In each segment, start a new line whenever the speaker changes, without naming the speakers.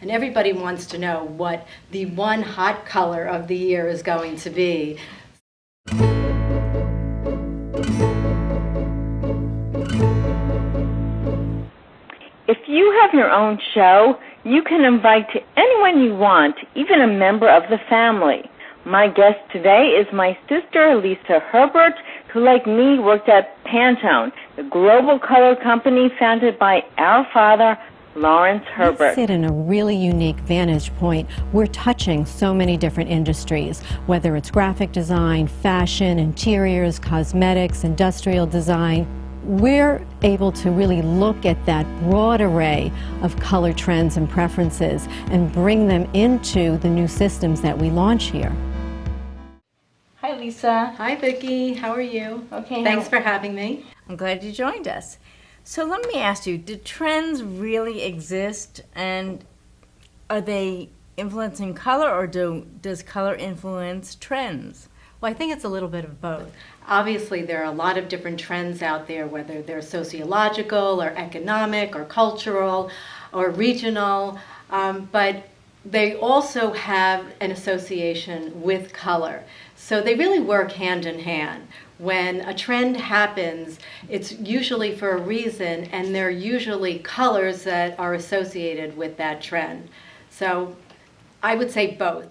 and everybody wants to know what the one hot color of the year is going to be.
If you have your own show, you can invite anyone you want, even a member of the family. My guest today is my sister, Lisa Herbert, who, like me, worked at Pantone, the global color company founded by our father, Lawrence Herbert.
We sit in a really unique vantage point. We're touching so many different industries, whether it's graphic design, fashion, interiors, cosmetics, industrial design. We're able to really look at that broad array of color trends and preferences and bring them into the new systems that we launch here.
Hi, Lisa.
Hi, Vicki. How are you?
Okay.
Thanks for having me.
I'm glad you joined us. So let me ask you, do trends really exist, and are they influencing color, or does color influence trends?
Well, I think it's a little bit of both. Obviously, there are a lot of different trends out there, whether they're sociological or economic or cultural or regional, but they also have an association with color. So they really work hand in hand. When a trend happens, it's usually for a reason, and there are usually colors that are associated with that trend. So I would say both.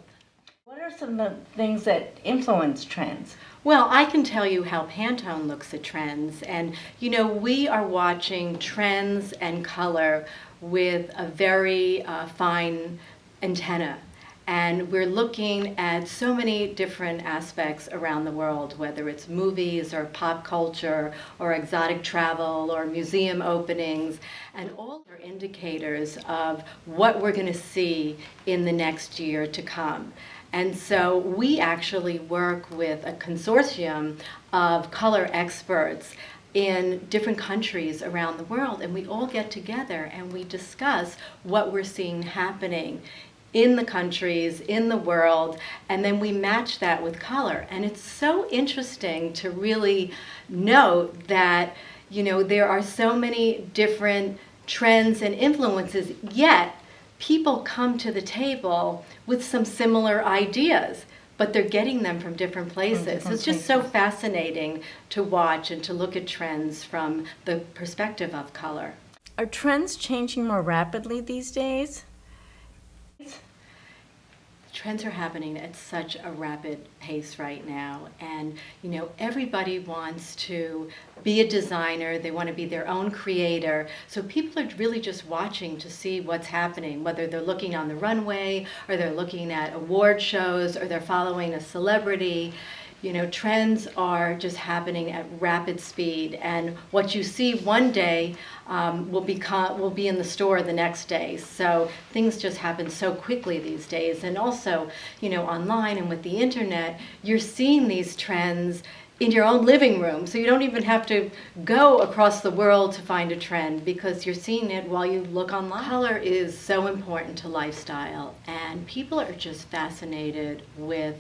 What are some of the things that influence trends?
Well, I can tell you how Pantone looks at trends, and we are watching trends and color with a very fine antenna. And we're looking at so many different aspects around the world, whether it's movies or pop culture or exotic travel or museum openings, and all are indicators of what we're going to see in the next year to come. And so we actually work with a consortium of color experts in different countries around the world, and we all get together and we discuss what we're seeing happening in the countries, in the world, and then we match that with color. And it's so interesting to really note that, there are so many different trends and influences, yet people come to the table with some similar ideas, but they're getting them from different places. So it's just so fascinating to watch and to look at trends from the perspective of color.
Are trends changing more rapidly these days?
Trends are happening at such a rapid pace right now, and everybody wants to be a designer. They want to be their own creator. So people are really just watching to see what's happening, whether they're looking on the runway or they're looking at award shows or they're following a celebrity. Trends are just happening at rapid speed, and what you see one day will be in the store the next day. So things just happen so quickly these days, and also, online and with the internet, you're seeing these trends in your own living room. So you don't even have to go across the world to find a trend, because you're seeing it while you look online. Color is so important to lifestyle, and people are just fascinated with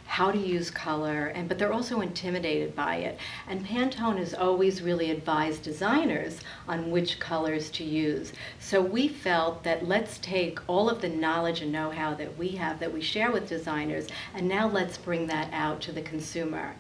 how to use color, but they're also intimidated by it. And Pantone has always really advised designers on which colors to use. So we felt that let's take all of the knowledge and know-how that we have, that we share with designers, and now let's bring that out to the consumer.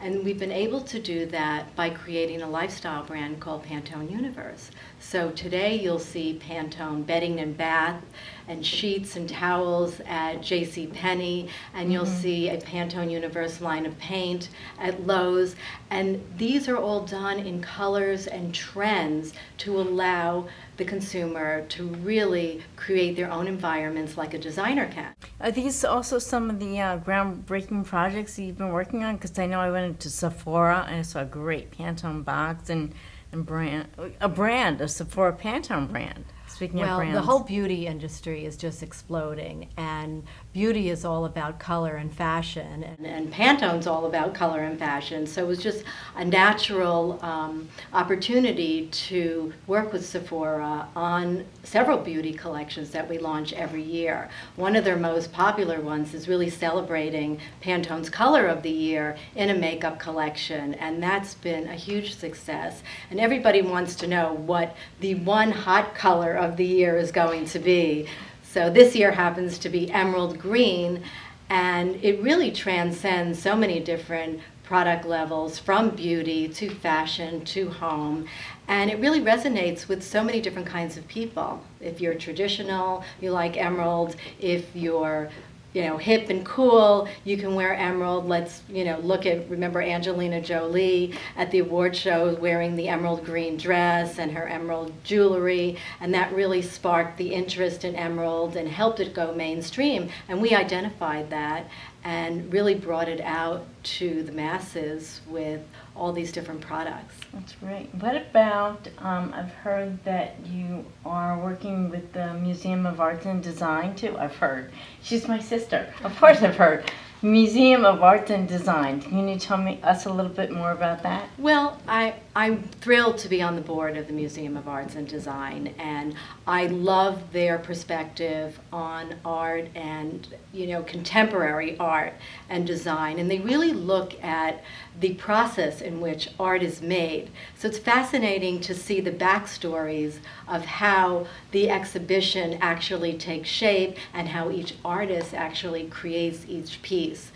And we've been able to do that by creating a lifestyle brand called Pantone Universe. So today you'll see Pantone bedding and bath and sheets and towels at JCPenney, and you'll see a Pantone Universe line of paint at Lowe's. And these are all done in colors and trends to allow the consumer to really create their own environments like a designer can.
Are these also some of the groundbreaking projects that you've been working on? Because I know I went into Sephora and I saw a great Pantone box and a Sephora Pantone brand. Speaking of brands.
Well, the whole beauty industry is just exploding, and beauty is all about color and fashion.
And Pantone's all about color and fashion. So it was just a natural opportunity to work with Sephora on several beauty collections that we launch every year. One of their most popular ones is really celebrating Pantone's Color of the Year in a makeup collection, and that's been a huge success. And everybody wants to know what the one hot color of the year is going to be. So this year happens to be emerald green, and it really transcends so many different product levels, from beauty to fashion to home. And it really resonates with so many different kinds of people. If you're traditional, you like emerald. If you're hip and cool, you can wear emerald. Let's, remember Angelina Jolie at the award show wearing the emerald green dress and her emerald jewelry, and that really sparked the interest in emerald and helped it go mainstream. And we identified that and really brought it out to the masses with all these different products.
That's great. What about, I've heard that you are working with the Museum of Arts and Design too. I've heard. She's my sister. Of course I've heard. Museum of Arts and Design. Can you tell us a little bit more about that?
Well, I'm thrilled to be on the board of the Museum of Arts and Design, and I love their perspective on art and, contemporary art and design. And they really look at the process in which art is made. So it's fascinating to see the backstories of how the exhibition actually takes shape and how each artist actually creates each piece.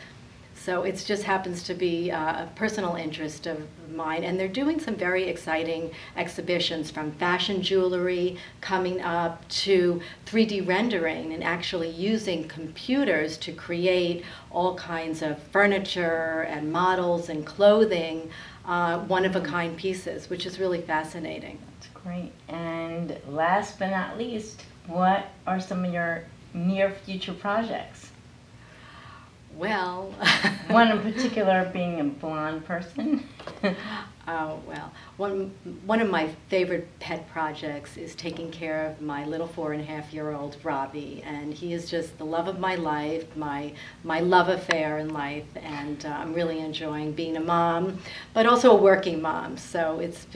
So it just happens to be a personal interest of mine. And they're doing some very exciting exhibitions, from fashion jewelry coming up to 3D rendering and actually using computers to create all kinds of furniture and models and clothing, one-of-a-kind pieces, which is really fascinating.
That's great. And last but not least, what are some of your near future projects?
Well,
one in particular being a blonde person.
Oh, well, one of my favorite pet projects is taking care of my little 4.5-year-old Robbie, and he is just the love of my life, my love affair in life, and I'm really enjoying being a mom, but also a working mom. So it's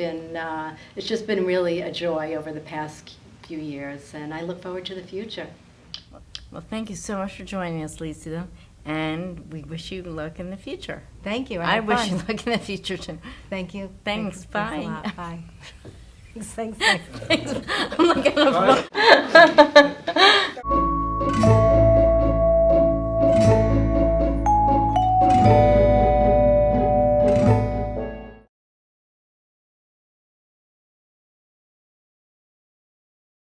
just been really a joy over the past few years, and I look forward to the future.
Well, thank you so much for joining us, Lisa. And we wish you luck in the future.
Thank you.
I wish you luck in the future, too.
Thank you.
Thanks.
Thanks
Bye.
a lot. Bye. Thanks.
I'm looking at